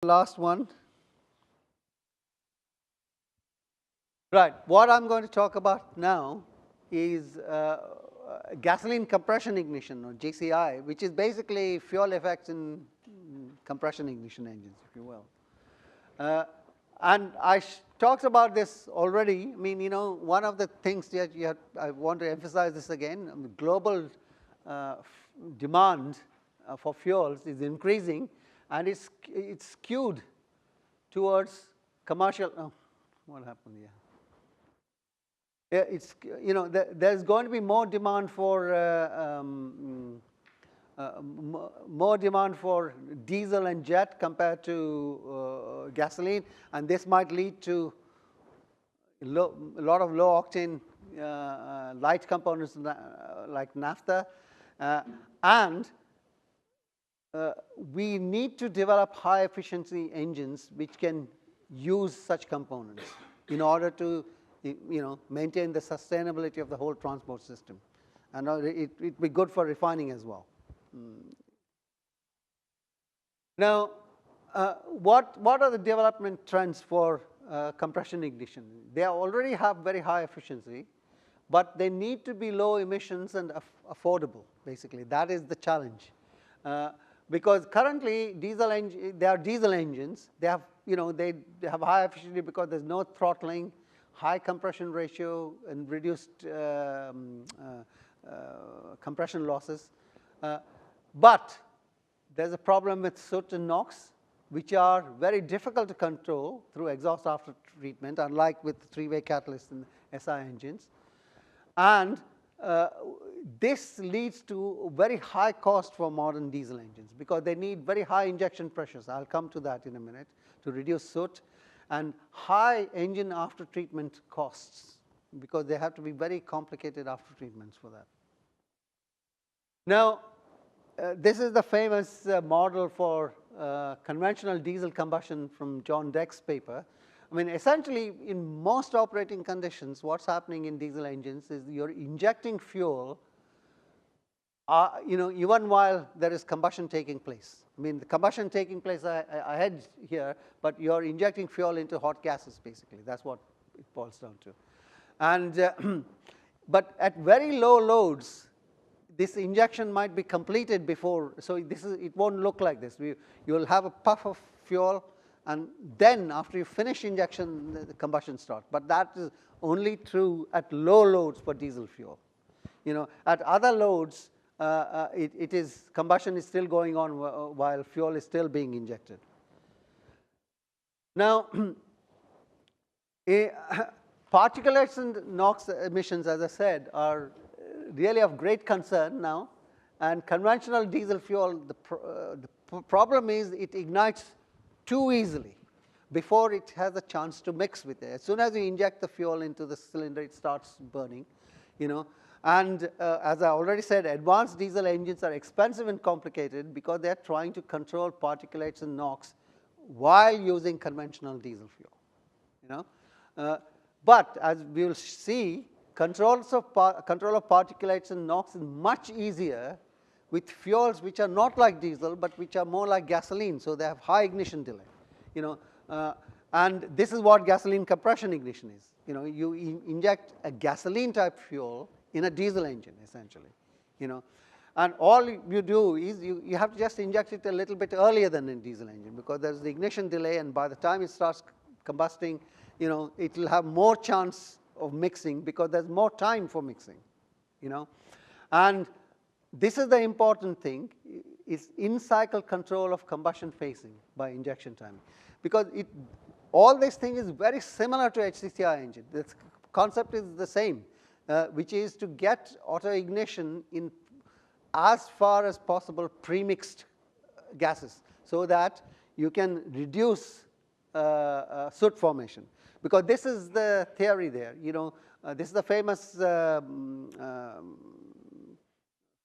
Last one. Right. What I'm going to talk about now is gasoline compression ignition, or GCI, which is basically fuel effects in compression ignition engines, if you will. And I talked about this already. I mean, you know, one of the things that I want to emphasize this again, global demand for fuels is increasing, and it's skewed towards commercial. Oh, what happened here? Yeah, it's, you know, there's going to be more demand for diesel and jet compared to gasoline, and this might lead to a lot of low octane light components like naphtha, and we need to develop high efficiency engines which can use such components in order to, you know, maintain the sustainability of the whole transport system, and it'd be good for refining as well. Now, what are the development trends for compression ignition? They already have very high efficiency, but they need to be low emissions and affordable. Basically, that is the challenge. Because currently they are diesel engines. They have, you know, they have high efficiency because there's no throttling, high compression ratio, and reduced compression losses. But there's a problem with soot and NOx, which are very difficult to control through exhaust after treatment, unlike with three-way catalyst and SI engines. And this leads to very high cost for modern diesel engines because they need very high injection pressures. I'll come to that in a minute, to reduce soot, and high engine after treatment costs because they have to be very complicated after treatments for that. Now, this is the famous model for conventional diesel combustion from John Deck's paper. I mean, essentially, in most operating conditions, what's happening in diesel engines is you're injecting fuel, you know, even while there is combustion taking place. I mean, the combustion taking place ahead here, but you're injecting fuel into hot gases, basically. That's what it boils down to. And but at very low loads, this injection might be completed before, so it won't look like this. You'll have a puff of fuel, and then after you finish injection, the combustion starts. But that is only true at low loads for diesel fuel. You know, at other loads, combustion is still going on while fuel is still being injected. Now, particulates and NOx emissions, as I said, are really of great concern now. And conventional diesel fuel, the problem is it ignites too easily before it has a chance to mix with it. As soon as you inject the fuel into the cylinder, it starts burning, you know. And as I already said, advanced diesel engines are expensive and complicated because they're trying to control particulates and NOx while using conventional diesel fuel, you know. But as we will see, control of particulates and NOx is much easier with fuels which are not like diesel, but which are more like gasoline, so they have high ignition delay, you know. And this is what gasoline compression ignition is. You know, you inject a gasoline type fuel in a diesel engine, essentially, you know. And all you do is you have to just inject it a little bit earlier than in diesel engine because there's the ignition delay, and by the time it starts combusting, you know, it will have more chance of mixing because there's more time for mixing, you know. And this is the important thing, is in-cycle control of combustion phasing by injection timing, because all this thing is very similar to HCCI engine. The concept is the same, which is to get auto ignition in as far as possible premixed gases so that you can reduce soot formation. Because this is the theory there, you know, this is the famous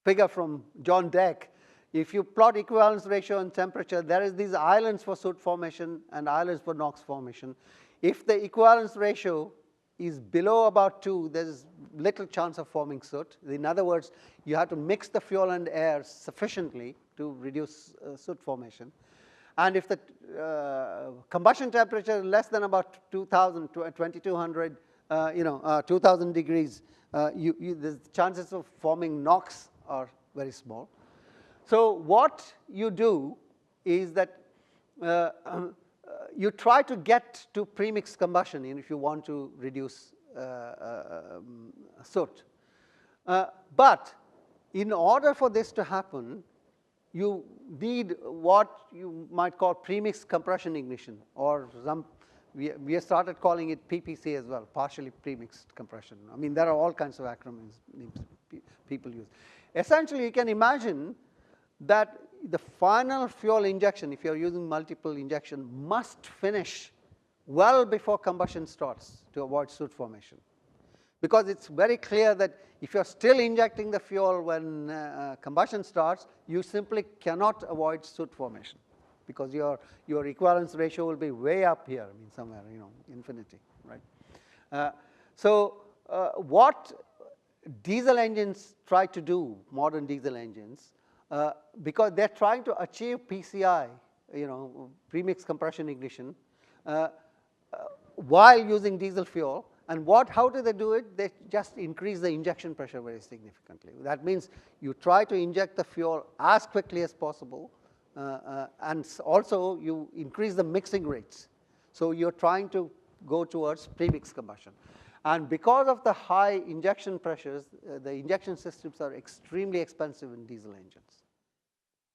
figure from John Deck. If you plot equivalence ratio and temperature, there is these islands for soot formation and islands for NOx formation. If the equivalence ratio is below about 2, there's little chance of forming soot. In other words, you have to mix the fuel and air sufficiently to reduce soot formation. and if the combustion temperature is less than about 2000, 2200, 2000 degrees, the chances of forming NOx are very small. So what you do is that you try to get to premixed combustion if you want to reduce soot. But in order for this to happen, you need what you might call premixed compression ignition, or we have started calling it PPC as well, partially premixed compression. I mean, there are all kinds of acronyms people use. Essentially, you can imagine that the final fuel injection, if you're using multiple injection, must finish well before combustion starts to avoid soot formation. Because it's very clear that if you're still injecting the fuel when combustion starts, you simply cannot avoid soot formation, because your equivalence ratio will be way up here, I mean somewhere, infinity, right? What diesel engines try to do, modern diesel engines, because they're trying to achieve PCI, premixed compression ignition, while using diesel fuel. And how do they do it? They just increase the injection pressure very significantly. That means you try to inject the fuel as quickly as possible, and also you increase the mixing rates. So you're trying to go towards premixed combustion. And because of the high injection pressures, the injection systems are extremely expensive in diesel engines.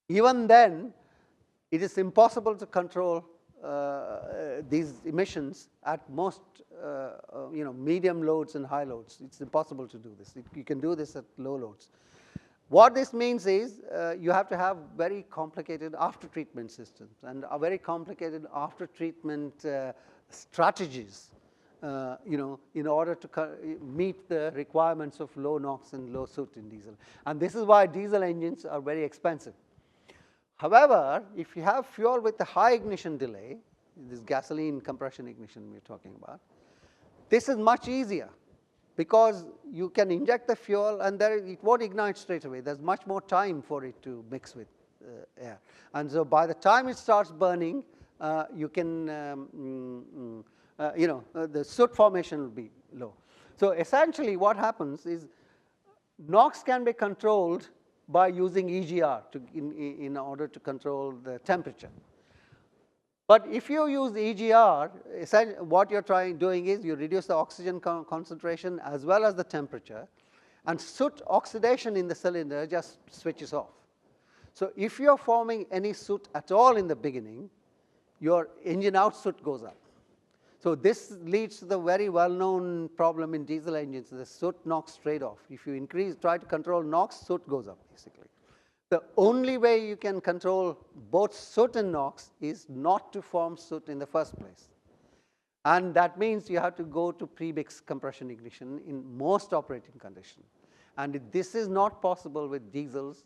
Even then, it is impossible to control these emissions at most, medium loads and high loads. It's impossible to do this. You can do this at low loads. What this means is you have to have very complicated after-treatment systems and very complicated after-treatment strategies, in order to meet the requirements of low NOx and low soot in diesel. And this is why diesel engines are very expensive. However, if you have fuel with a high ignition delay, this gasoline compression ignition we're talking about, this is much easier, because you can inject the fuel and it won't ignite straight away. There's much more time for it to mix with air. And so by the time it starts burning, you can, the soot formation will be low. So essentially what happens is NOx can be controlled by using EGR in order to control the temperature. But if you use EGR, what you're doing is you reduce the oxygen concentration as well as the temperature, and soot oxidation in the cylinder just switches off. So if you're forming any soot at all in the beginning, your engine out soot goes up. So this leads to the very well-known problem in diesel engines, the soot-NOx trade-off. If you try to control NOx, soot goes up, basically. The only way you can control both soot and NOx is not to form soot in the first place. And that means you have to go to premixed compression ignition in most operating conditions. And this is not possible with diesels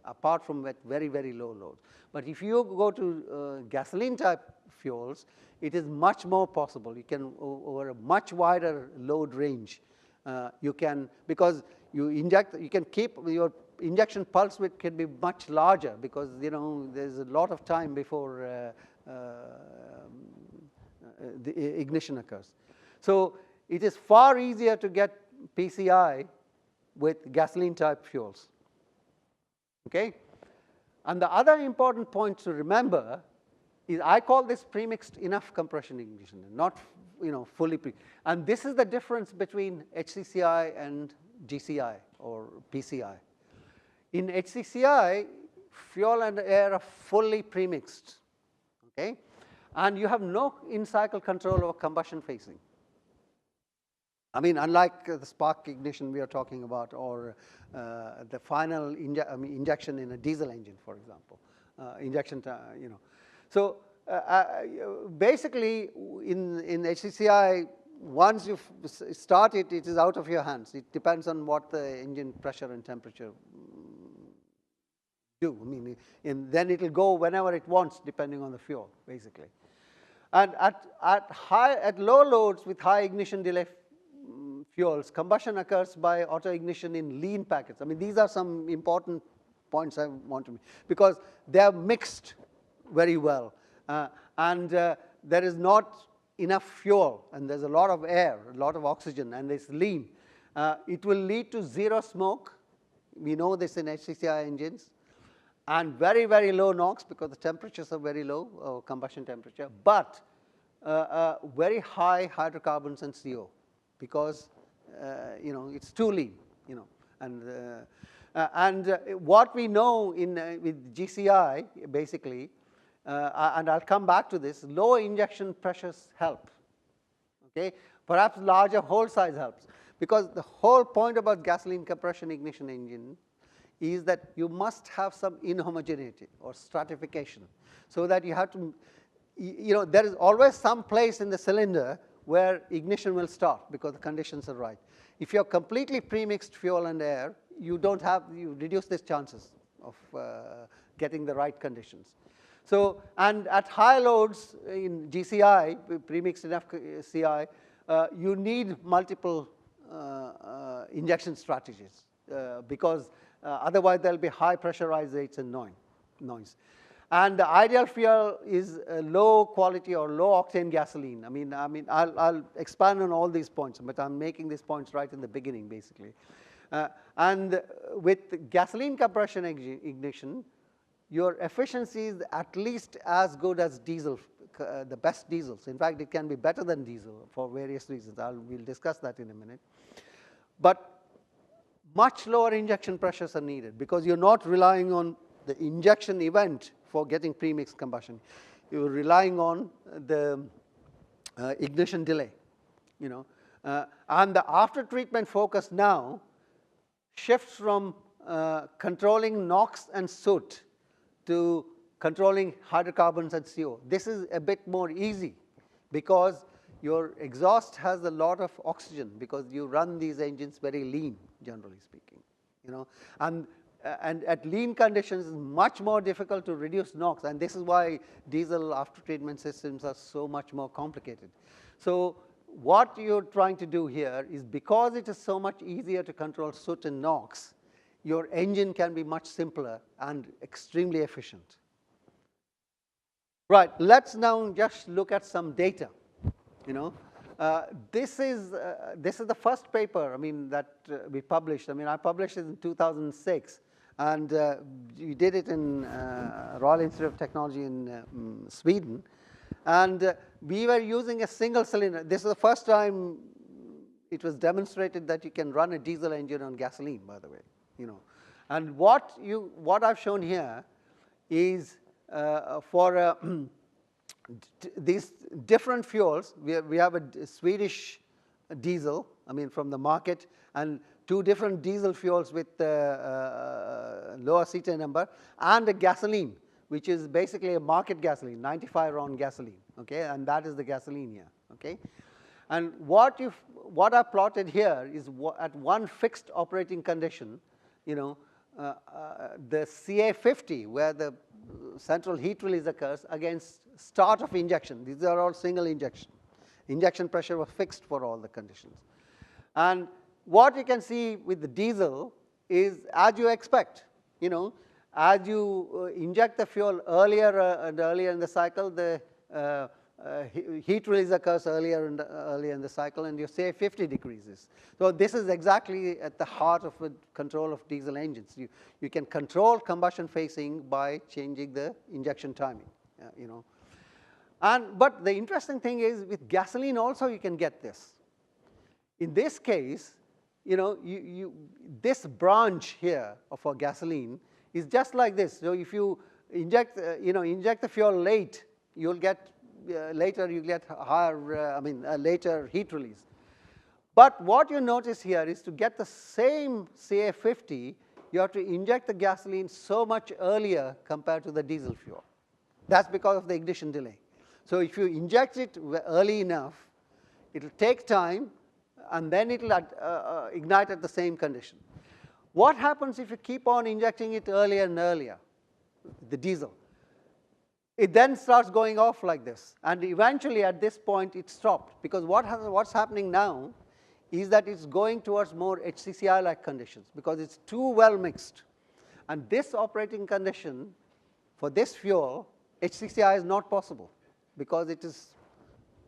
apart from at very, very low loads. But if you go to gasoline-type fuels, it is much more possible. You can, over a much wider load range, because you can keep your injection pulse width can be much larger, because there's a lot of time before the ignition occurs. So it is far easier to get PCI with gasoline-type fuels. Okay, and the other important point to remember is I call this premixed enough compression ignition, not fully pre. And this is the difference between HCCI and GCI or PCI. In HCCI, fuel and air are fully premixed, okay, and you have no in-cycle control over combustion phasing. I mean, unlike the spark ignition we are talking about, or the final injection in a diesel engine, for example, So basically, in HCCI, once you start it, it is out of your hands. It depends on what the engine pressure and temperature do. I mean, and then it will go whenever it wants, depending on the fuel, basically. And at low loads with high ignition delay fuels, combustion occurs by auto ignition in lean packets. I mean, these are some important points I want to make, because they are mixed very well. And there is not enough fuel, and there's a lot of air, a lot of oxygen, and it's lean. It will lead to zero smoke. We know this in HCCI engines. And very, very low NOx because the temperatures are very low, combustion temperature, but very high hydrocarbons and CO because it's too lean, and what we know with GCI basically, and I'll come back to this, low injection pressures help. Okay, perhaps larger hole size helps because the whole point about gasoline compression ignition engine is that you must have some inhomogeneity or stratification, so that you have to, there is always some place in the cylinder where ignition will start because the conditions are right. If you have completely premixed fuel and air, you reduce these chances of getting the right conditions. So, and at high loads in GCI, premixed enough CI, you need multiple injection strategies because otherwise there will be high pressurized rates and noise. And the ideal fuel is low quality or low octane gasoline. I mean, I'll expand on all these points, but I'm making these points right in the beginning, basically. And with gasoline compression ignition, your efficiency is at least as good as diesel, the best diesels. In fact, it can be better than diesel for various reasons. We'll discuss that in a minute. But much lower injection pressures are needed because you're not relying on the injection event for getting premixed combustion. You're relying on the ignition delay, and the after treatment focus now shifts from controlling NOx and soot to controlling hydrocarbons and CO. This is a bit more easy because your exhaust has a lot of oxygen because you run these engines very lean, generally speaking, and at lean conditions it's much more difficult to reduce NOx, and this is why diesel after treatment systems are so much more complicated. So what you're trying to do here is, because it is so much easier to control soot and NOx, your engine can be much simpler and extremely efficient. Right, let's now just look at some data. This is the first paper, that we published. I published it in 2006, and we did it in Royal Institute of Technology in Sweden. And we were using a single cylinder. This is the first time it was demonstrated that you can run a diesel engine on gasoline, by the way. And what I've shown here is for these different fuels. We have a Swedish diesel, from the market, and two different diesel fuels with lower cetane number, and a gasoline, which is basically a market gasoline, 95 round gasoline, okay, and that is the gasoline here, okay. And what I plotted here is at one fixed operating condition, the CA50, where the central heat release occurs, against start of injection. These are all single injection. Injection pressure was fixed for all the conditions. And what you can see with the diesel is, as you expect, as you inject the fuel earlier and earlier in the cycle, the heat release occurs earlier in the cycle, and your CA50 decreases. So this is exactly at the heart of the control of diesel engines. You can control combustion facing by changing the injection timing, But the interesting thing is, with gasoline also you can get this. In this case, this branch here of a gasoline is just like this. So if you inject the fuel late, you'll get later you get higher, later heat release. But what you notice here is, to get the same CA50, you have to inject the gasoline so much earlier compared to the diesel fuel. That's because of the ignition delay. So if you inject it early enough, it will take time, and then it will ignite at the same condition. What happens if you keep on injecting it earlier and earlier, the diesel? It then starts going off like this, and eventually at this point it stopped, because what's happening now is that it's going towards more HCCI-like conditions because it's too well mixed. And this operating condition for this fuel HCCI is not possible because it is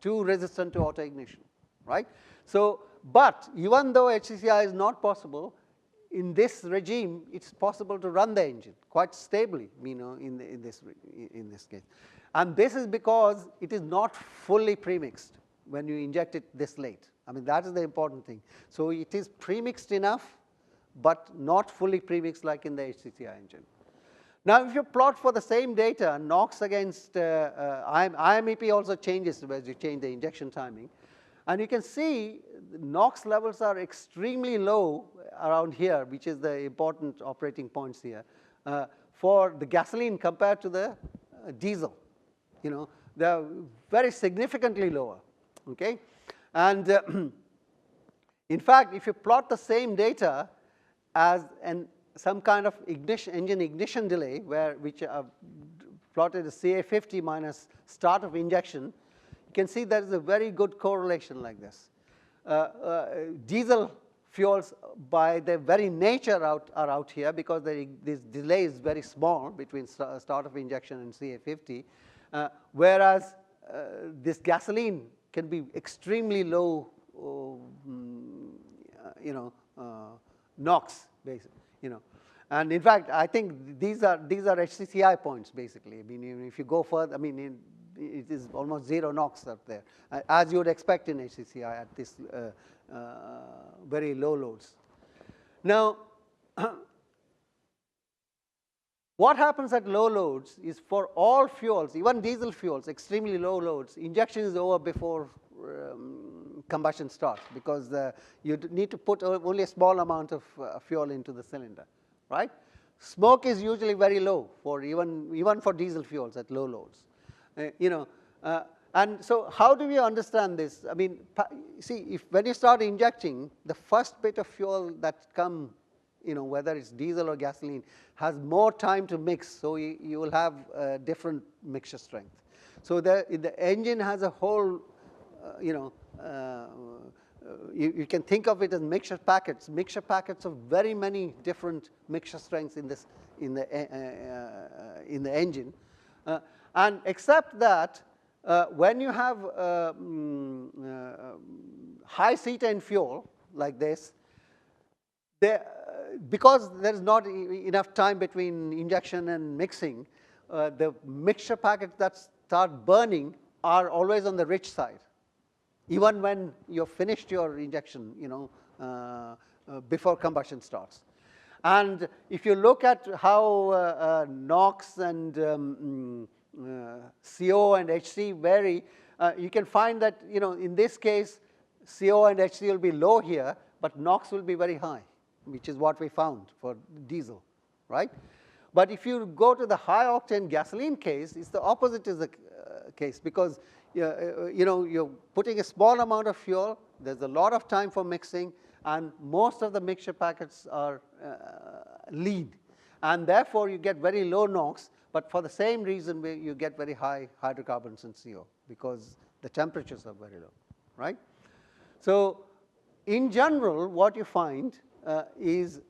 too resistant to auto ignition, right? So, but even though HCCI is not possible, in this regime, it's possible to run the engine quite stably, in this case. And this is because it is not fully premixed when you inject it this late. I mean, that is the important thing. So it is premixed enough, but not fully premixed like in the HCCI engine. Now, if you plot for the same data, NOx against IMEP also changes as you change the injection timing. And you can see the NOx levels are extremely low around here, which is the important operating points here, for the gasoline compared to the diesel. They're very significantly lower, okay? And in fact, if you plot the same data as some kind of engine ignition delay, which plotted as CA50 minus start of injection, you can see there is a very good correlation like this. Diesel fuels, by their very nature, are out here because this delay is very small between start of injection and CA50, whereas this gasoline can be extremely low, NOx, basically, And in fact, I think these are HCCI points, basically. I mean, if you go further, I mean, it is almost zero NOx up there, as you would expect in HCCI at this very low loads. Now, what happens at low loads is for all fuels, even diesel fuels, extremely low loads, injection is over before combustion starts, because you need to put only a small amount of fuel into the cylinder, right? Smoke is usually very low for even for diesel fuels at low loads. And so how do we understand this? I mean, see, when you start injecting, the first bit of fuel that come, whether it's diesel or gasoline, has more time to mix, so you will have different mixture strength. So the engine has a whole, you can think of it as mixture packets of very many different mixture strengths in the engine. And except that, when you have high cetane fuel like this, because there's not enough time between injection and mixing, the mixture packets that start burning are always on the rich side, even when you've finished your injection, before combustion starts. And if you look at how NOx and CO and HC vary, you can find that, in this case, CO and HC will be low here, but NOx will be very high, which is what we found for diesel, right? But if you go to the high octane gasoline case, it's the opposite is the case, because you're putting a small amount of fuel, there's a lot of time for mixing, and most of the mixture packets are lead, and therefore you get very low NOx, but for the same reason you get very high hydrocarbons in CO, because the temperatures are very low, right? So in general, what you find is,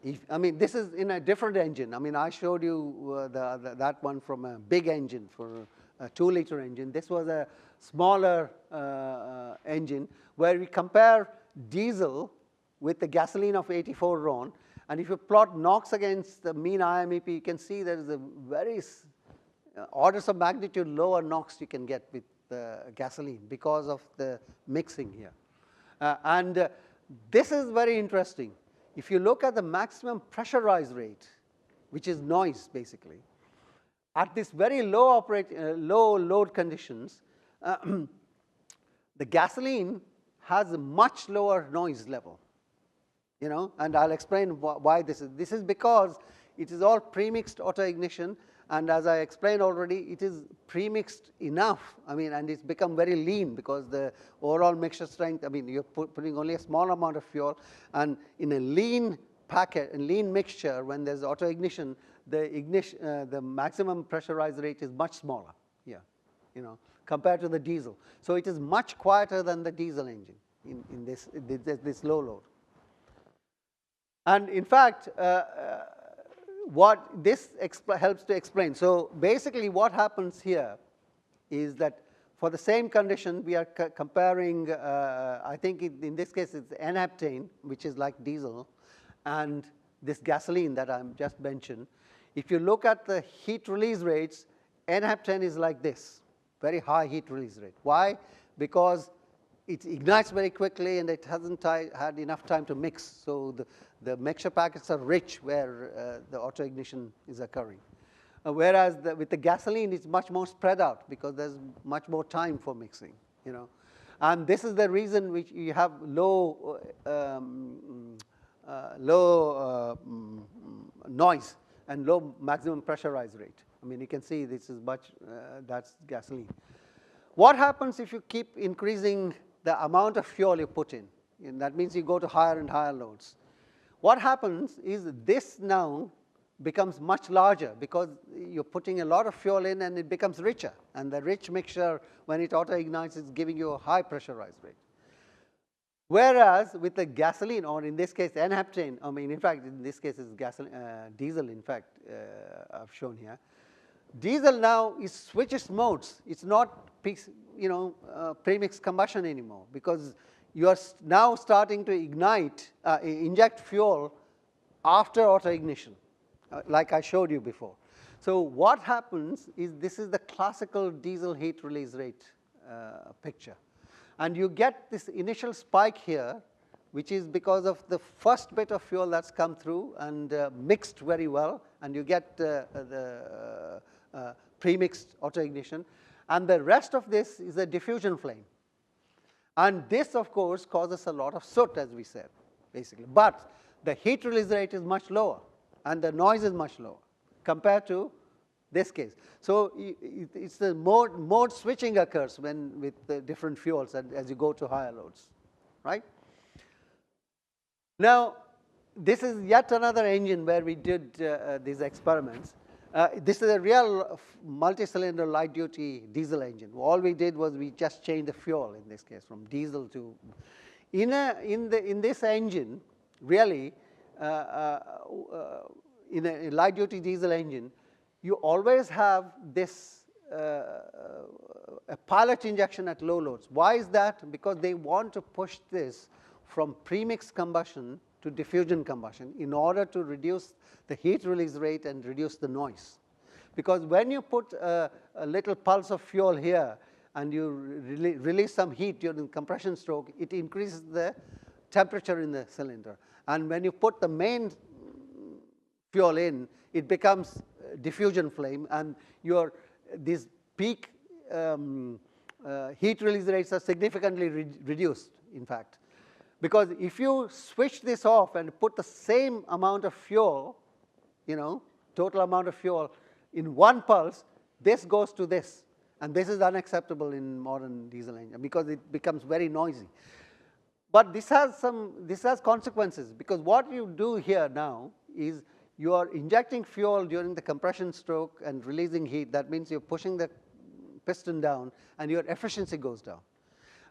this is in a different engine. I mean, I showed you that one from a big engine for a 2-liter engine. This was a smaller engine where we compare diesel with the gasoline of 84 RON. And if you plot NOx against the mean IMEP, you can see there is a very orders of magnitude lower NOx you can get with gasoline because of the mixing here. And this is very interesting. If you look at the maximum pressurized rate, which is noise basically, at this very low load conditions, the gasoline has a much lower noise level. And I'll explain why this is. This is because it is all premixed auto ignition, and as I explained already, it is premixed enough. And it's become very lean because the overall mixture strength. You're putting only a small amount of fuel, and in a lean packet, a lean mixture, when there's auto ignition, the maximum pressurized rate is much smaller here, compared to the diesel. So it is much quieter than the diesel engine in this low load. And in fact, what this helps to explain. So basically what happens here is that for the same condition, we are comparing, I think in this case it's N-heptane, which is like diesel, and this gasoline that I just mentioned. If you look at the heat release rates, N-heptane is like this, very high heat release rate. Why? Because it ignites very quickly and it hasn't had enough time to mix. So the mixture packets are rich where the auto ignition is occurring. Whereas with the gasoline, it's much more spread out because there's much more time for mixing, you know. And this is the reason which you have low noise and low maximum pressure rise rate. I mean, you can see this is much, that's gasoline. What happens if you keep increasing the amount of fuel you put in? And that means you go to higher and higher loads. What happens is this now becomes much larger because you're putting a lot of fuel in and it becomes richer. And the rich mixture, when it auto-ignites, is giving you a high pressurized rate. Whereas with the gasoline, or in this case N-heptane, I mean, in fact, in this case it's diesel, in fact, I've shown here. Diesel now switches modes. It's not, you know, premixed combustion anymore because you are now starting to inject fuel after auto-ignition, like I showed you before. So what happens is this is the classical diesel heat release rate picture. And you get this initial spike here, which is because of the first bit of fuel that's come through and mixed very well, and you get the premixed auto-ignition. And the rest of this is a diffusion flame. And this, of course, causes a lot of soot, as we said, basically. But the heat release rate is much lower, and the noise is much lower compared to this case. So it's the mode switching occurs with the different fuels as you go to higher loads, right? Now, this is yet another engine where we did these experiments. This is a real multi-cylinder light-duty diesel engine. All we did was we just changed the fuel in this case from diesel to. In this engine, really, in a light-duty diesel engine, you always have this a pilot injection at low loads. Why is that? Because they want to push this from premixed combustion to diffusion combustion in order to reduce the heat release rate and reduce the noise. Because when you put a little pulse of fuel here and you release some heat during compression stroke, it increases the temperature in the cylinder. And when you put the main fuel in, it becomes diffusion flame, and these peak heat release rates are significantly reduced, in fact. Because if you switch this off and put the same amount of fuel, you know, total amount of fuel in one pulse, this goes to this. And this is unacceptable in modern diesel engine because it becomes very noisy. But this has consequences, because what you do here now is you are injecting fuel during the compression stroke and releasing heat. That means you're pushing the piston down and your efficiency goes down.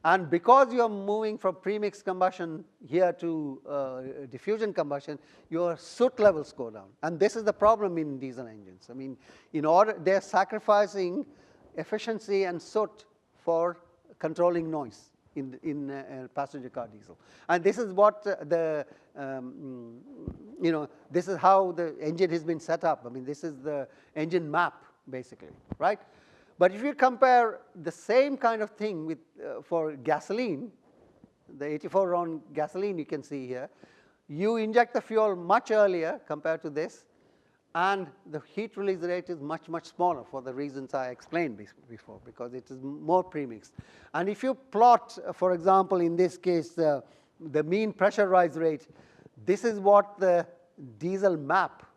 And because you're moving from premixed combustion here to diffusion combustion, your soot levels go down. And this is the problem in diesel engines. I mean, they're sacrificing efficiency and soot for controlling noise in passenger car diesel. And this is what this is how the engine has been set up. I mean, this is the engine map, basically, right? But if you compare the same kind of thing with for gasoline, the 84-round gasoline you can see here, you inject the fuel much earlier compared to this, and the heat release rate is much, much smaller for the reasons I explained before, because it is more premixed. And if you plot, for example, in this case, the mean pressure rise rate, this is what the diesel map,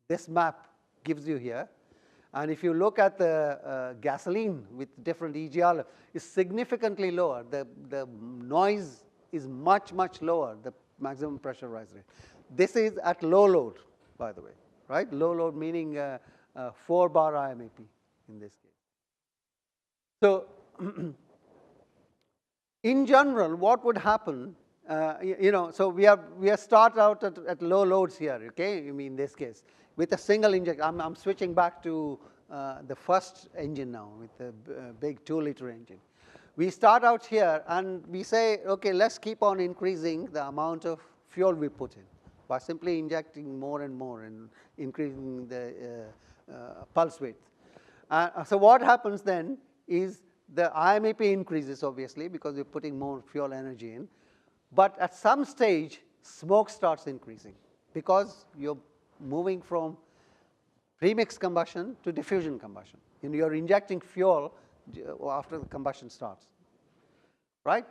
this map gives you here. And if you look at the gasoline with different EGR, it's significantly lower. The noise is much, much lower, the maximum pressure rise rate. This is at low load, by the way, right? Low load meaning 4 bar IMAP in this case. So in general, what would happen So we are start out at low loads here, okay? I mean, in this case, with a single injection. I'm switching back to the first engine now with the big 2-liter engine. We start out here and we say, okay, let's keep on increasing the amount of fuel we put in by simply injecting more and more and increasing the pulse width. So what happens then is the IMEP increases, obviously, because you're putting more fuel energy in. But at some stage, smoke starts increasing because you're moving from premixed combustion to diffusion combustion. You're injecting fuel after the combustion starts, right?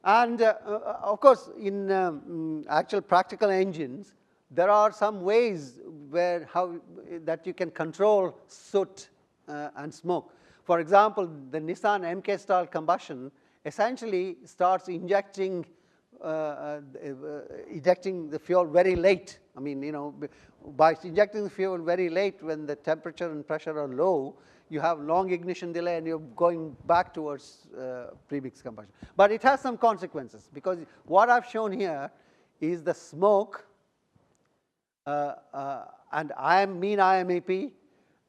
And of course, in actual practical engines, there are some ways that you can control soot and smoke. For example, the Nissan MK style combustion essentially starts injecting the fuel very late. I mean, by injecting the fuel very late when the temperature and pressure are low, you have long ignition delay and you're going back towards premixed combustion. But it has some consequences, because what I've shown here is the smoke and mean IMEP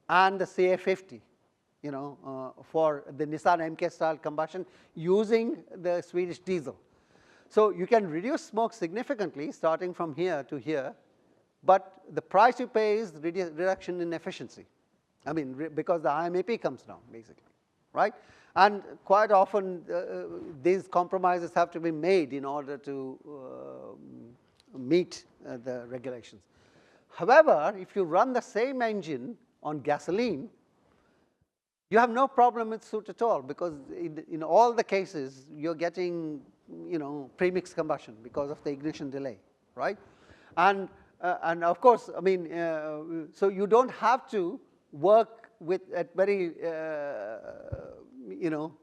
and the CA50, for the Nissan MK style combustion using the Swedish diesel. So you can reduce smoke significantly starting from here to here, but the price you pay is reduction in efficiency. I mean, because the IMEP comes down, basically, right? And quite often, these compromises have to be made in order to meet the regulations. However, if you run the same engine on gasoline, you have no problem with soot at all, because in all the cases, you're getting, premixed combustion because of the ignition delay, right? And of course, I mean, so you don't have to work at very low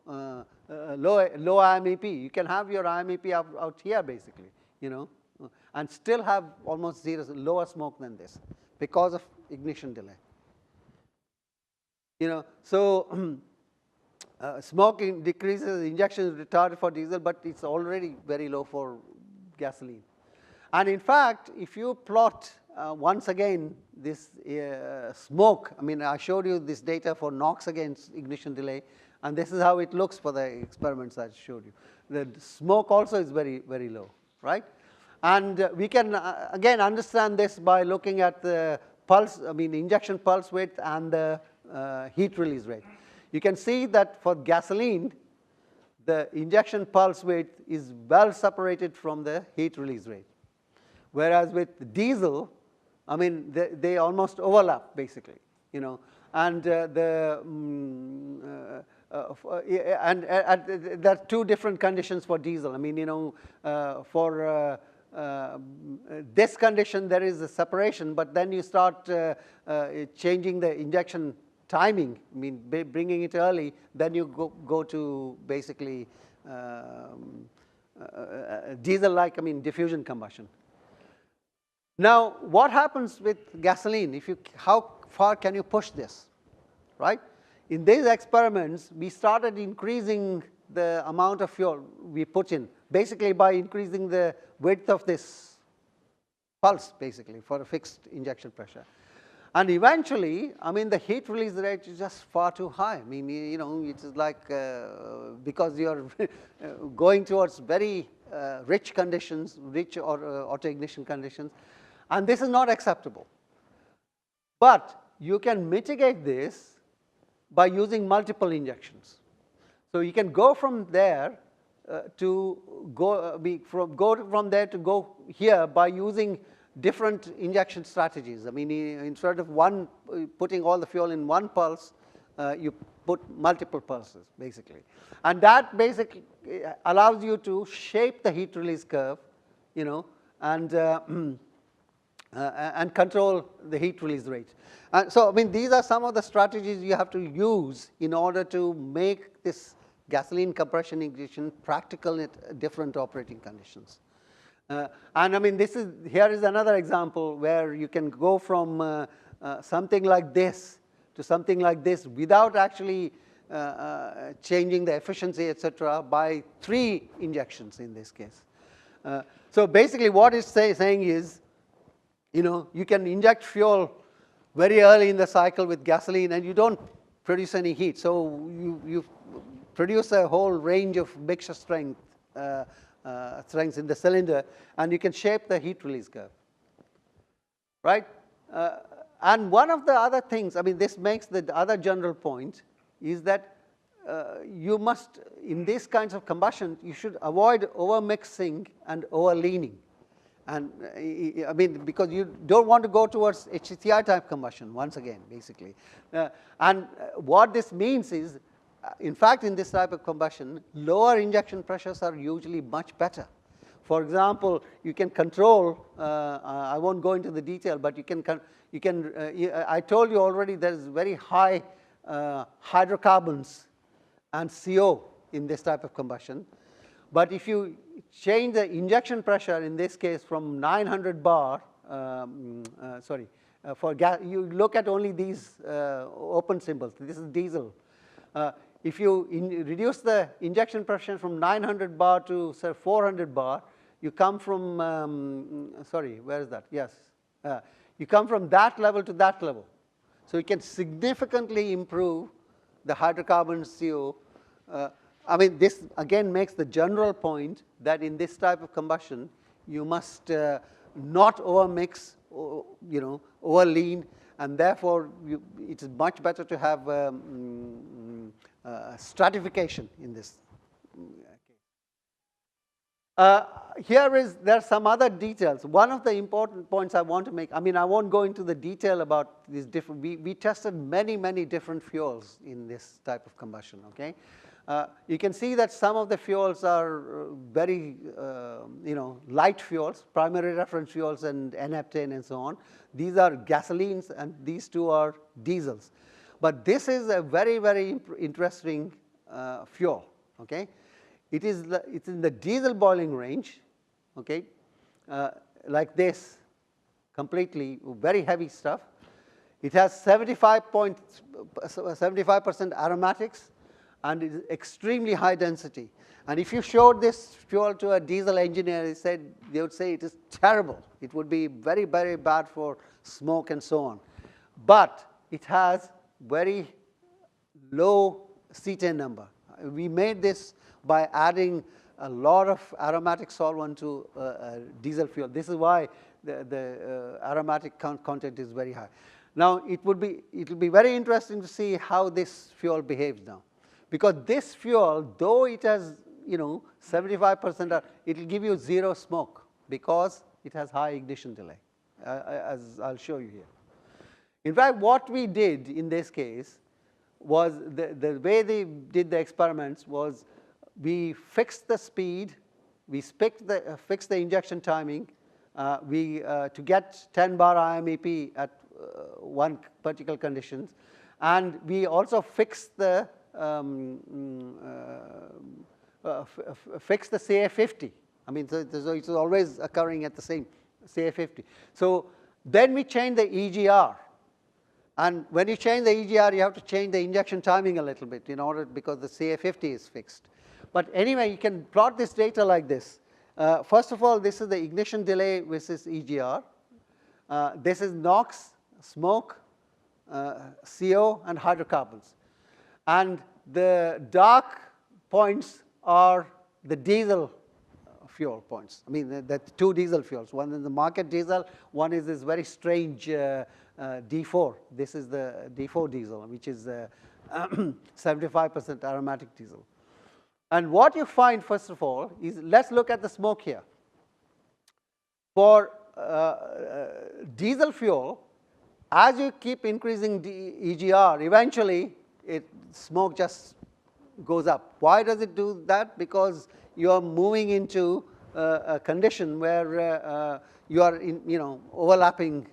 IMEP. You can have your IMEP out here, basically, and still have almost lower smoke than this because of ignition delay. So smoking decreases, injection is retarded for diesel, but it's already very low for gasoline. And in fact, if you plot once again this smoke, I mean, I showed you this data for NOx against ignition delay, and this is how it looks for the experiments I showed you. The smoke also is very, very low, right? And we can again understand this by looking at the injection pulse width and the heat release rate. You can see that for gasoline, the injection pulse width is well separated from the heat release rate. Whereas with diesel, I mean, they almost overlap, basically, and there are two different conditions for diesel. I mean, for this condition, there is a separation, but then you start changing the injection timing, I mean, bringing it early, then you go to basically diesel-like, I mean, diffusion combustion. Now, what happens with gasoline? How far can you push this, right? In these experiments, we started increasing the amount of fuel we put in, basically by increasing the width of this pulse, basically, for a fixed injection pressure. And eventually, I mean, the heat release rate is just far too high. I mean, it is like, because you're going towards very rich conditions, rich auto-ignition conditions, and this is not acceptable. But you can mitigate this by using multiple injections. So you can go from there go from there to go here by using different injection strategies. I mean, instead of putting all the fuel in one pulse, you put multiple pulses, basically. And that basically allows you to shape the heat release curve, and control the heat release rate. So, I mean, these are some of the strategies you have to use in order to make this gasoline compression ignition practical at different operating conditions. And I mean, here is another example where you can go from something like this to something like this without actually changing the efficiency, etc., by 3 injections in this case. So basically what it's saying is, you can inject fuel very early in the cycle with gasoline and you don't produce any heat. So you produce a whole range of mixture strengths in the cylinder, and you can shape the heat release curve, right? And one of the other things, this makes the other general point, is that you must, in these kinds of combustion, you should avoid over-mixing and over-leaning. And because you don't want to go towards HCI type combustion, once again, basically. And what this means is, in fact, in this type of combustion, lower injection pressures are usually much better. For example, you can control, I won't go into the detail, but I told you already there's very high hydrocarbons and CO in this type of combustion. But if you change the injection pressure, in this case from 900 bar, for gas, you look at only these open symbols. This is diesel. If you reduce the injection pressure from 900 bar to, say, 400 bar, you come from, where is that? Yes. You come from that level to that level. So you can significantly improve the hydrocarbon CO. This again makes the general point that in this type of combustion, you must not overmix, over-lean, and therefore it is much better to have stratification in this. There are some other details. One of the important points I want to make, I won't go into the detail about these different, we tested many, many different fuels in this type of combustion, okay? You can see that some of the fuels are very, light fuels, primary reference fuels and N-heptane and so on. These are gasolines and these two are diesels. But this is a very, very interesting fuel, okay? It's in the diesel boiling range, okay, like this, completely, very heavy stuff. It has 75% aromatics and is extremely high density. And if you showed this fuel to a diesel engineer, they would say it is terrible. It would be very, very bad for smoke and so on. But it has very low cetane number. We made this by adding a lot of aromatic solvent to diesel fuel. This is why the aromatic content is very high. Now, it will be very interesting to see how this fuel behaves now. Because this fuel, though it has 75%, it will give you zero smoke because it has high ignition delay, as I'll show you here. In fact, what we did in this case was the way they did the experiments was we fixed the speed, we fixed the injection timing, to get 10 bar IMEP at one particular conditions, and we also fixed the CA50. So it's always occurring at the same CA50. So then we change the EGR. And when you change the EGR, you have to change the injection timing a little bit because the CA50 is fixed. But anyway, you can plot this data like this. First of all, this is the ignition delay versus EGR. This is NOx, smoke, CO, and hydrocarbons. And the dark points are the diesel fuel points. The two diesel fuels. One is the market diesel, one is this very strange D4. This is the D4 diesel, which is 75% aromatic diesel. And what you find, first of all, is let's look at the smoke here. For diesel fuel, as you keep increasing the EGR, eventually smoke just goes up. Why does it do that? Because you are moving into a condition where you are overlapping.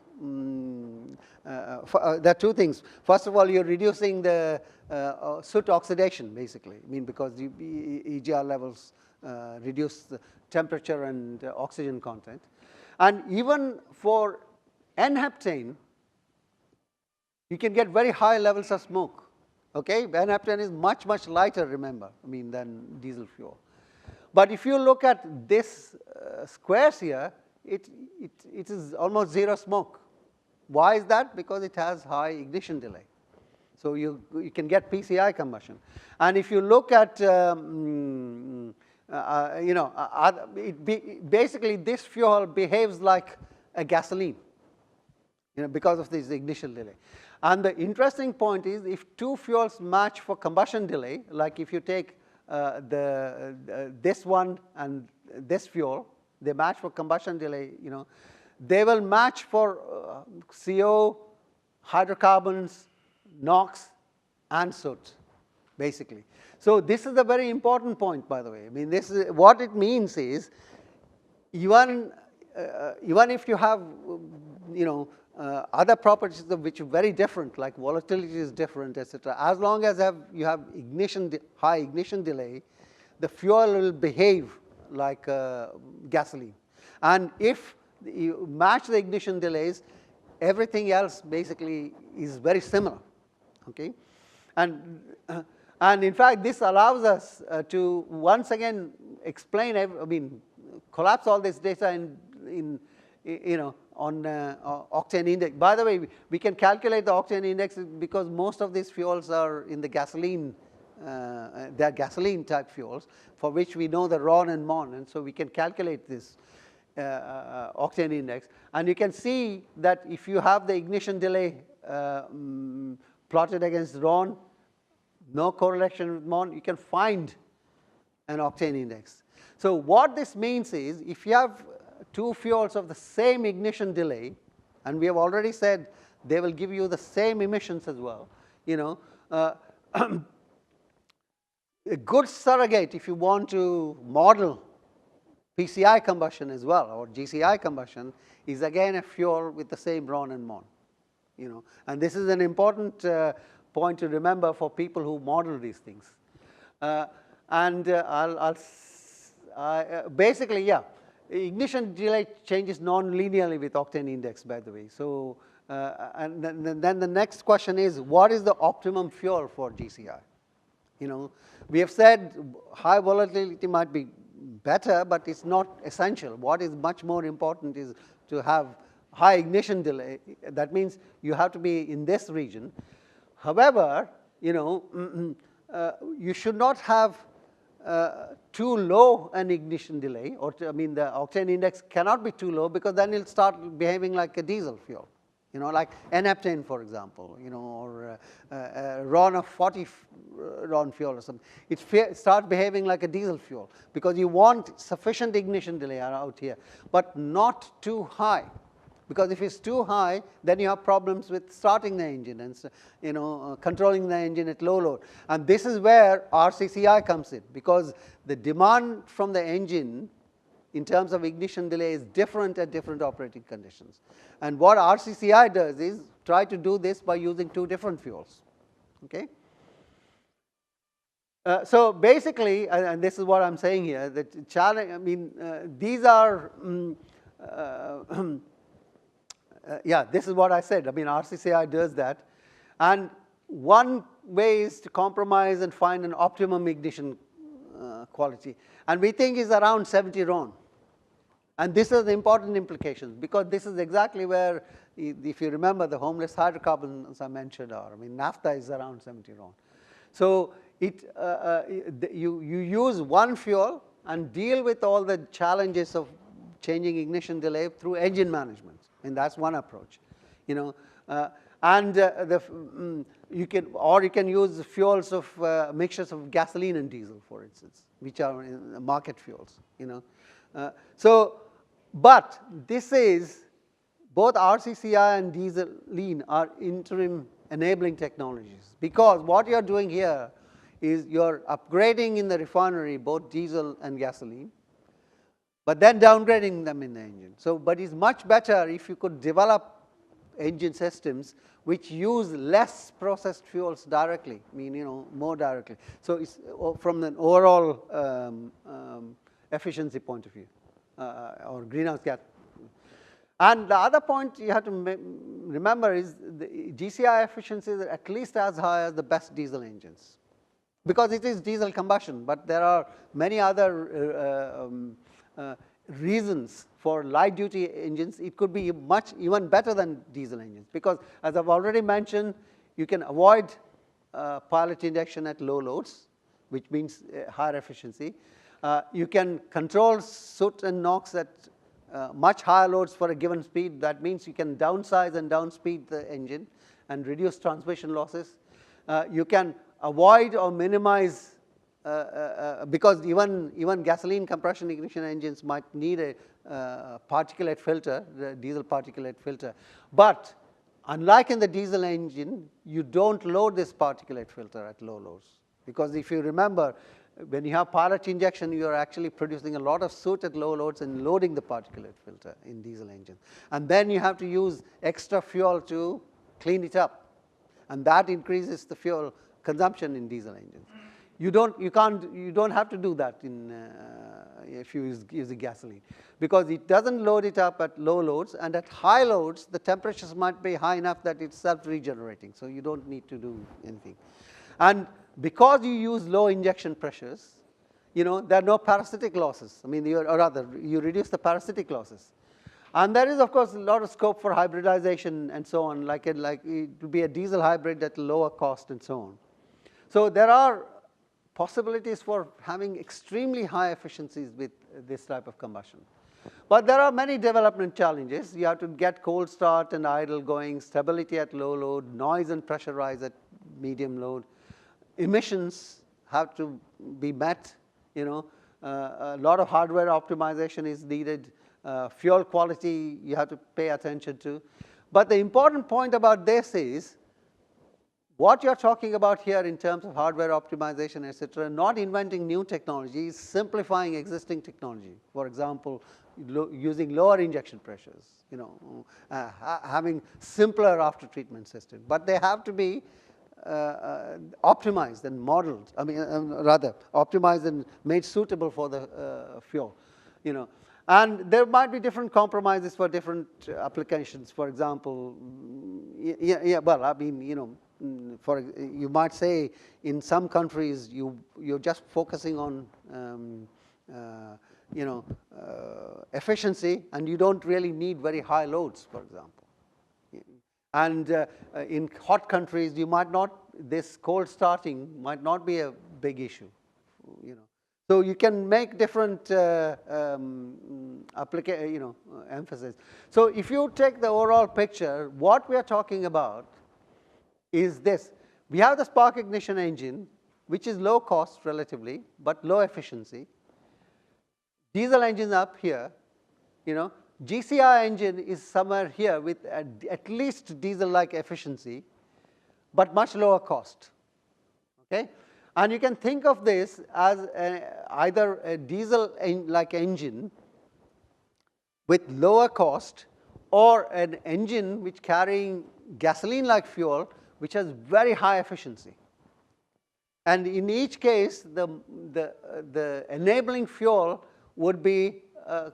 There are two things. First of all, you're reducing the soot oxidation, basically. Because the EGR levels reduce the temperature and oxygen content. And even for N-heptane, you can get very high levels of smoke. Okay, N-heptane is much, much lighter, remember, than diesel fuel. But if you look at this squares here, it is almost zero smoke. Why is that? Because it has high ignition delay. So you can get PCI combustion. And if you look at, basically this fuel behaves like a gasoline, because of this ignition delay. And the interesting point is, if two fuels match for combustion delay, like if you take this one and this fuel, they match for combustion delay, they will match for CO, hydrocarbons, NOx, and soot, basically. So this is a very important point, by the way. I mean, this is what it means is, even if you have, other properties which are very different, like volatility is different, etc. As long as you have high ignition delay, the fuel will behave like gasoline. And if you match the ignition delays, everything else basically is very similar. Okay, and in fact, this allows us to once again explain, collapse all this data in on octane index. By the way, we can calculate the octane index because most of these fuels are in the gasoline. They are gasoline type fuels for which we know the RON and MON, and so we can calculate this octane index. And you can see that if you have the ignition delay plotted against RON, no correlation with MON, you can find an octane index. So what this means is, if you have two fuels of the same ignition delay, and we have already said they will give you the same emissions as well, a good surrogate if you want to model PCI combustion as well, or GCI combustion, is again a fuel with the same RON and MON. And this is an important point to remember for people who model these things. Basically, yeah, ignition delay changes non-linearly with octane index, by the way. So, and then the next question is, what is the optimum fuel for GCI? We have said high volatility might be better, but it's not essential. What is much more important is to have high ignition delay. That means you have to be in this region. However, you should not have too low an ignition delay, or the octane index cannot be too low, because then it'll start behaving like a diesel fuel, like N-heptane, for example, or RON of 40 RON fuel or something. It starts behaving like a diesel fuel because you want sufficient ignition delay out here, but not too high. Because if it's too high, then you have problems with starting the engine and controlling the engine at low load. And this is where RCCI comes in, because the demand from the engine in terms of ignition delay is different at different operating conditions. And what RCCI does is try to do this by using two different fuels. Okay. So basically, and this is what I'm saying here, that challenge. These are. Yeah, this is what I said. RCCI does that. And one way is to compromise and find an optimum ignition quality. And we think is around 70 RON. And this is the important implications, because this is exactly where, if you remember, the homeless hydrocarbons I mentioned are. Naphtha is around 70 RON. So you use one fuel and deal with all the challenges of changing ignition delay through engine management. And that's one approach, you can use fuels of mixtures of gasoline and diesel, for instance, which are market fuels, but this is, both RCCI and diesel lean are interim enabling technologies, because what you're doing here is you're upgrading in the refinery both diesel and gasoline, but then downgrading them in the engine. So, but it's much better if you could develop engine systems which use less processed fuels directly, more directly. So it's from an overall efficiency point of view, or greenhouse gas. And the other point you have to remember is the GCI efficiency is at least as high as the best diesel engines. because it is diesel combustion, but there are many other reasons for light duty engines. It could be much even better than diesel engines, because as I've already mentioned, you can avoid pilot injection at low loads, which means higher efficiency. You can control soot and NOx at much higher loads for a given speed. That means you can downsize and downspeed the engine and reduce transmission losses. You can avoid or minimize, because even gasoline compression ignition engines might need a particulate filter, the diesel particulate filter. But unlike in the diesel engine, you don't load this particulate filter at low loads. Because if you remember, when you have pilot injection, you are actually producing a lot of soot at low loads and loading the particulate filter in diesel engines. And then you have to use extra fuel to clean it up. And that increases the fuel consumption in diesel engines. You don't have to do that if you use the gasoline, because it doesn't load it up at low loads, and at high loads, the temperatures might be high enough that it's self-regenerating, so you don't need to do anything. And because you use low injection pressures, there are no parasitic losses. I mean, or rather, you reduce the parasitic losses. And there is, of course, a lot of scope for hybridization and so on, like it would be a diesel hybrid at lower cost and so on. So there are possibilities for having extremely high efficiencies with this type of combustion. But there are many development challenges. You have to get cold start and idle going, stability at low load, noise and pressure rise at medium load. Emissions have to be met, a lot of hardware optimization is needed. Fuel quality you have to pay attention to. But the important point about this is, what you're talking about here in terms of hardware optimization, etc., not inventing new technologies, simplifying existing technology. For example, using lower injection pressures, having simpler after treatment systems. But they have to be optimized and modeled. I mean, rather optimized and made suitable for the fuel. And there might be different compromises for different applications. For example, well, I mean, you might say in some countries you're just focusing on efficiency, and you don't really need very high loads, for example. And in hot countries, you might not, this cold starting might not be a big issue. So you can make different emphasis. So if you take the overall picture, what we are talking about is this. We have the spark ignition engine, which is low cost relatively, but low efficiency. Diesel engine up here, GCI engine is somewhere here with at least diesel-like efficiency, but much lower cost. Okay? And you can think of this as either a diesel-like engine with lower cost, or an engine which carrying gasoline-like fuel, which has very high efficiency. And in each case, the enabling fuel would be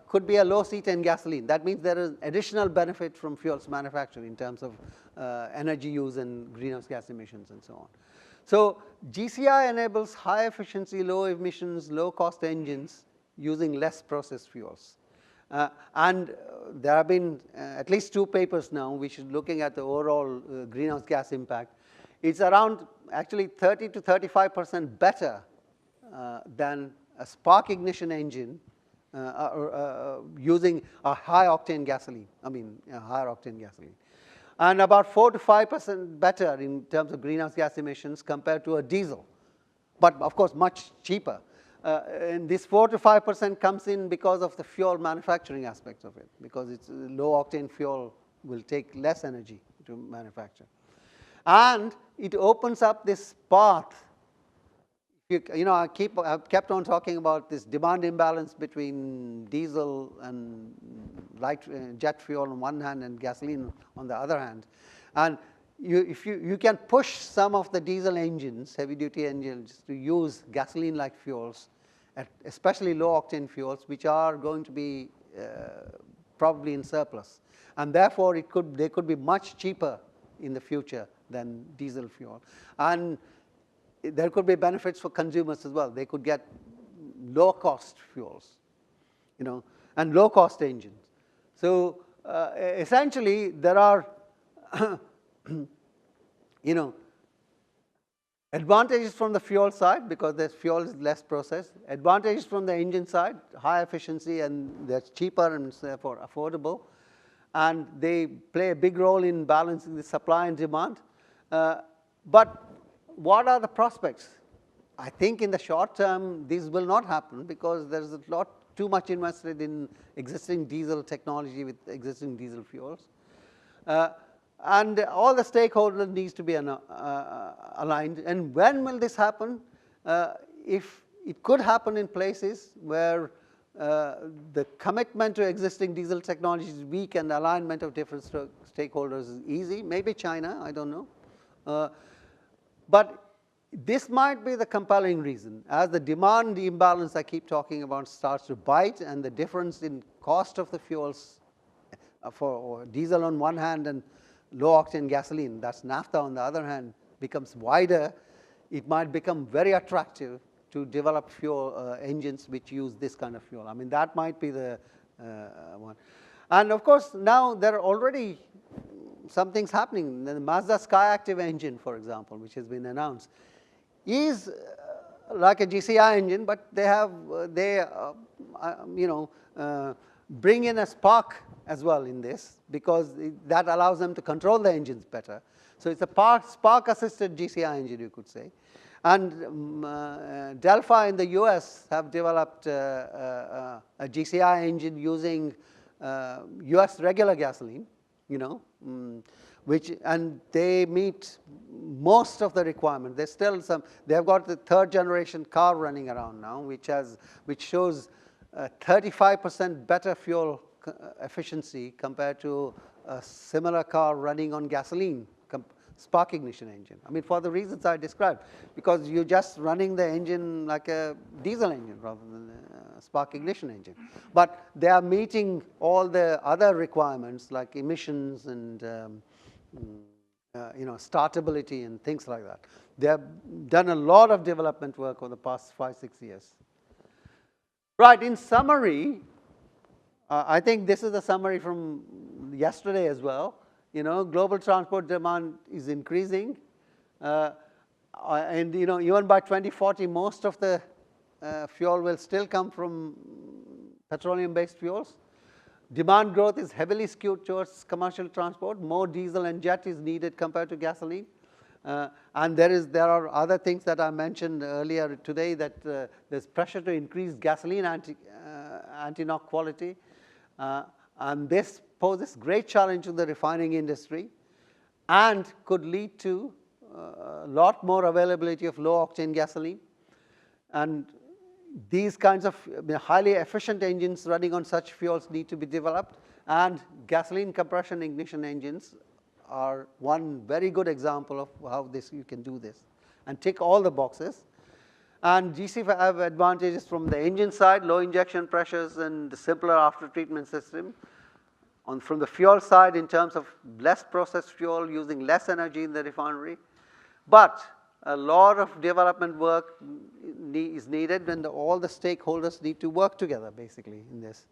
could be a low C10 gasoline. That means there is additional benefit from fuels manufacture in terms of energy use and greenhouse gas emissions and so on. So GCI enables high efficiency, low emissions, low cost engines using less processed fuels. And there have been at least 2 papers now which is looking at the overall greenhouse gas impact. It's around actually 30 to 35% better than a spark ignition engine using a high octane gasoline, a higher octane gasoline. And about 4 to 5% better in terms of greenhouse gas emissions compared to a diesel, but of course much cheaper. And this 4 to 5% comes in because of the fuel manufacturing aspects of it, because it's low octane fuel will take less energy to manufacture. And it opens up this path. I've kept on talking about this demand imbalance between diesel and light jet fuel on one hand and gasoline on the other hand. And if you can push some of the diesel engines, heavy-duty engines, to use gasoline-like fuels, especially low-octane fuels, which are going to be probably in surplus. And therefore, they could be much cheaper in the future than diesel fuel. And there could be benefits for consumers as well. They could get low-cost fuels, and low-cost engines. So essentially, there are, advantages from the fuel side because the fuel is less processed. Advantages from the engine side, high efficiency, and they're cheaper and therefore affordable. And they play a big role in balancing the supply and demand. But what are the prospects? I think in the short term, this will not happen because there's a lot too much invested in existing diesel technology with existing diesel fuels. And all the stakeholders needs to be aligned. And when will this happen? If it could happen in places where the commitment to existing diesel technology is weak and alignment of different stakeholders is easy, maybe China, I don't know. But this might be the compelling reason. As the demand imbalance I keep talking about starts to bite and the difference in cost of the fuels for diesel on one hand and low-octane gasoline, that's naphtha on the other hand, becomes wider, it might become very attractive to develop fuel engines which use this kind of fuel. I mean, that might be the one. And of course, now there are already some things happening. The Mazda Skyactiv engine, for example, which has been announced, is like a GCI engine, but they bring in a spark as well in this because that allows them to control the engines better. So it's a spark-assisted GCI engine, you could say. And Delphi in the US have developed a GCI engine using US regular gasoline, and they meet most of the requirements. There's still some. They've got the third-generation car running around now, which shows 35% better fuel efficiency compared to a similar car running on gasoline, spark ignition engine. I mean, for the reasons I described, because you're just running the engine like a diesel engine rather than a spark ignition engine. But they are meeting all the other requirements like emissions and startability and things like that. They have done a lot of development work over the past 5-6 years. Right, in summary, I think this is a summary from yesterday as well. Global transport demand is increasing. And even by 2040, most of the fuel will still come from petroleum-based fuels. Demand growth is heavily skewed towards commercial transport. More diesel and jet is needed compared to gasoline. And there are other things that I mentioned earlier today that there's pressure to increase gasoline anti-knock quality. And this poses great challenge to the refining industry and could lead to a lot more availability of low-octane gasoline. And these kinds of highly efficient engines running on such fuels need to be developed. And gasoline compression ignition engines are one very good example of how you can do this and tick all the boxes. And GC have advantages from the engine side, low injection pressures and the simpler after-treatment system. From the fuel side, in terms of less processed fuel, using less energy in the refinery. But a lot of development work is needed, and all the stakeholders need to work together, basically, in this.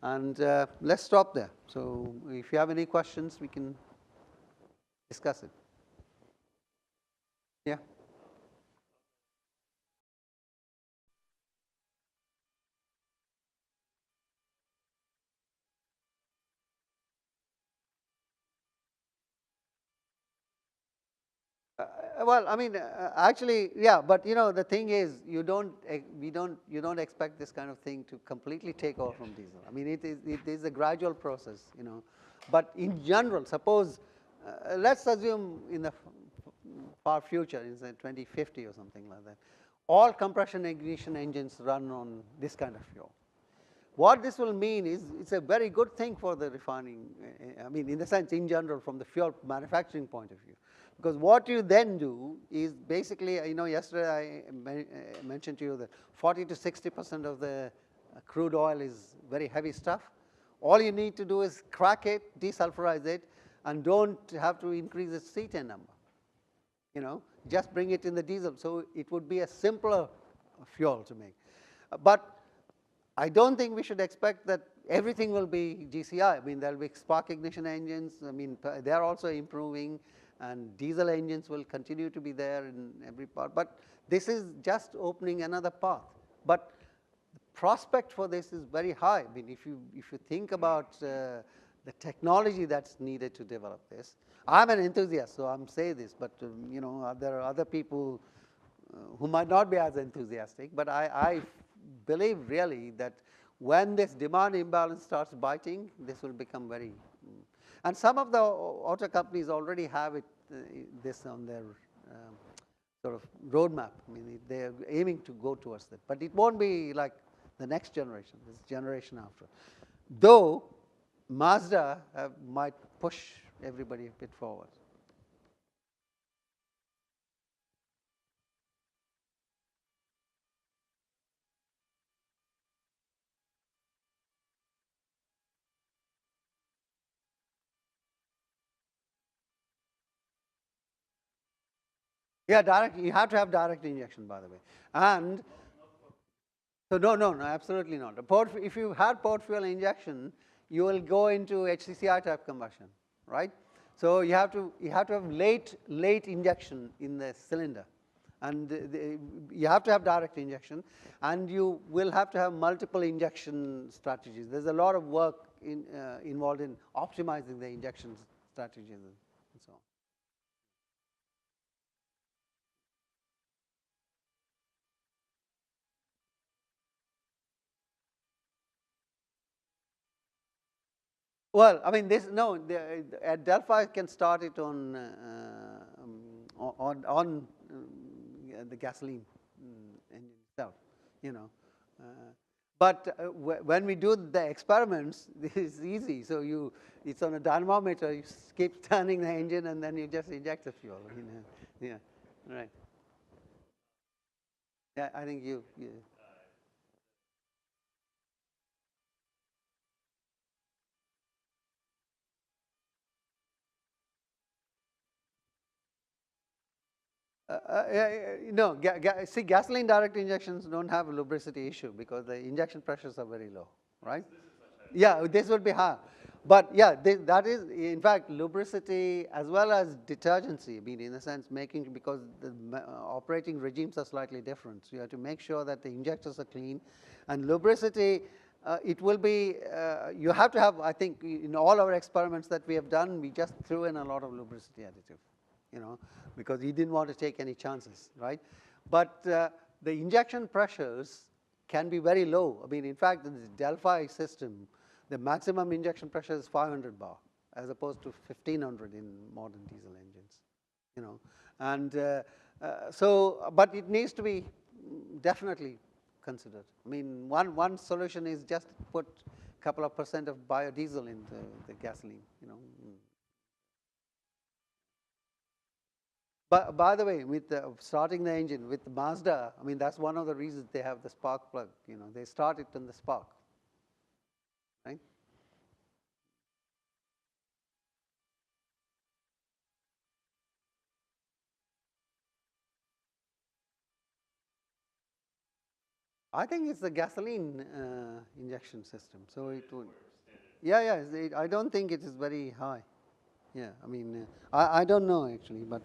And let's stop there. So if you have any questions, we can discuss it. Yeah. Well, I mean, actually, yeah. But the thing is, you don't expect this kind of thing to completely take over from diesel. I mean, it is a gradual process, But in general, suppose let's assume in the far future, in 2050 or something like that, all compression ignition engines run on this kind of fuel. What this will mean is it's a very good thing for the refining. I mean, in the sense, in general, from the fuel manufacturing point of view. Because what you then do is basically, yesterday I mentioned to you that 40 to 60% of the crude oil is very heavy stuff. All you need to do is crack it, desulfurize it, and don't have to increase its C10 number. just bring it in the diesel. So it would be a simpler fuel to make. But I don't think we should expect that everything will be GCI. I mean, there'll be spark ignition engines. I mean, they're also improving, and diesel engines will continue to be there in every part. But this is just opening another path. But the prospect for this is very high. I mean, if you think about the technology that's needed to develop this, I'm an enthusiast, so I'm saying this. But there are other people who might not be as enthusiastic. But I believe really that when this demand imbalance starts biting, this will become very. And some of the auto companies already have it this on their sort of roadmap. I mean, they are aiming to go towards that, but it won't be like the next generation, this generation after. Though Mazda might push everybody a bit forward. Yeah, direct. You have to have direct injection, by the way. And so no, absolutely not. If you had port fuel injection, you will go into HCCI type combustion, right? So you have to have late injection in the cylinder, and you have to have direct injection, and you will have to have multiple injection strategies. There's a lot of work involved in optimizing the injection strategies and so on. Well, I mean, at Delphi can start it on the gasoline engine itself, But when we do the experiments, this is easy. So it's on a dynamometer. You keep turning the engine, and then you just inject the fuel. Yeah, right. Yeah, I think you. No, see, gasoline direct injections don't have a lubricity issue because the injection pressures are very low, right? Yeah, this will be high. But yeah, that is, in fact, lubricity as well as detergency, I mean, in a sense, because the operating regimes are slightly different. So you have to make sure that the injectors are clean. And lubricity, it will be, you have to have, I think, in all our experiments that we have done, we just threw in a lot of lubricity additive, because we didn't want to take any chances, right? But the injection pressures can be very low. I mean, in fact, in the Delphi system, the maximum injection pressure is 500 bar, as opposed to 1500 in modern diesel engines, And but it needs to be definitely considered. I mean, one solution is just put a couple of % of biodiesel in the gasoline, But by the way, with starting the engine with Mazda, I mean, that's one of the reasons they have the spark plug. They start it in the spark, right? I think it's the gasoline injection system. So it would. Yeah. I don't think it is very high. Yeah, I mean, I don't know actually, but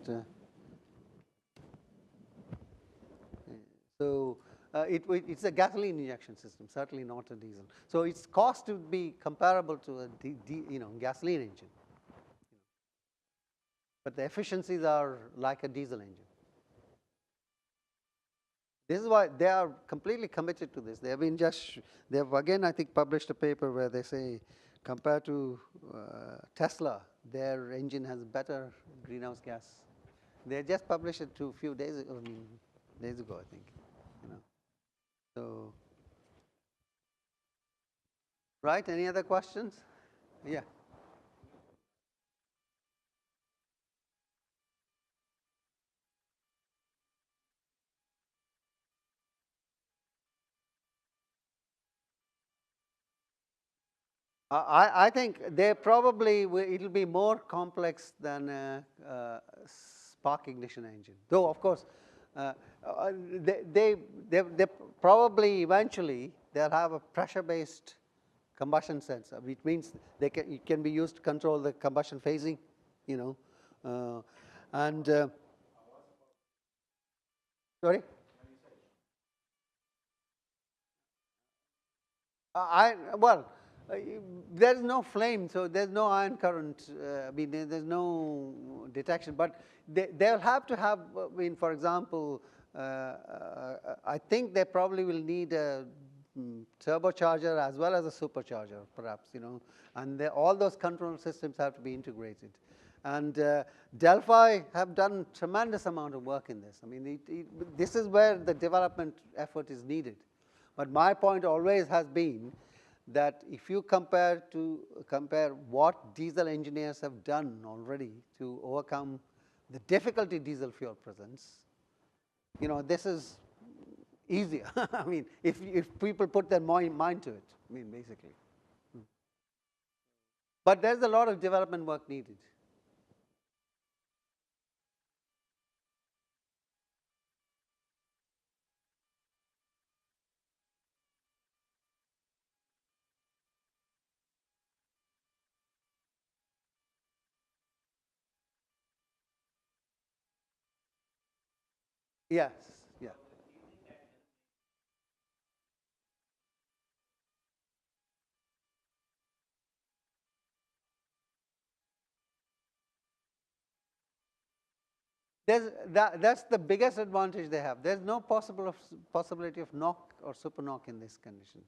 so it's a gasoline injection system, certainly not a diesel. So its cost would be comparable to a gasoline engine, but the efficiencies are like a diesel engine. This is why they are completely committed to this. They have again, I think, published a paper where they say, compared to Tesla, their engine has better greenhouse gas. They just published it a few days ago, I think. So, right? Any other questions? Yeah. I think they probably it'll be more complex than spark ignition engine. Though, of course, they probably eventually they'll have a pressure-based combustion sensor, which means it can be used to control the combustion phasing, and sorry. There's no flame, so there's no ion current. I mean, there's no detection, but they'll have to have. I mean, for example, I think they probably will need a turbocharger as well as a supercharger, perhaps, and all those control systems have to be integrated. And Delphi have done tremendous amount of work in this. I mean, this is where the development effort is needed. But my point always has been that if you compare what diesel engineers have done already to overcome the difficulty diesel fuel presents, this is easier. I mean, if people put their mind to it, I mean, basically. But there's a lot of development work needed. Yes, yeah. That's the biggest advantage they have. There's no possibility of knock or super knock in this condition,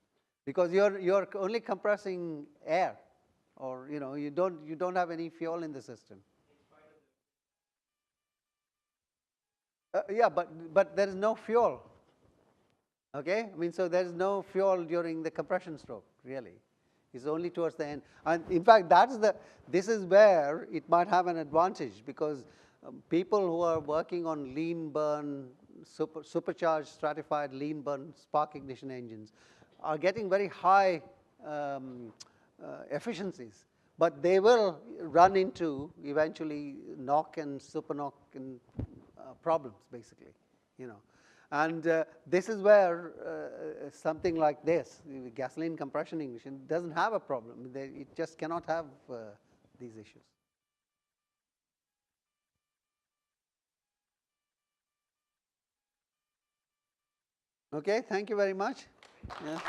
because you're only compressing air, or you don't have any fuel in the system. Yeah, but there is no fuel. Okay, I mean, so there is no fuel during the compression stroke, really. It's only towards the end. And in fact, this is where it might have an advantage, because people who are working on lean burn, supercharged, stratified lean burn spark ignition engines are getting very high efficiencies. But they will run into eventually knock and super knock and problems, basically, And this is where something like this, gasoline compression ignition, doesn't have a problem. It just cannot have these issues. Okay, thank you very much. Yeah.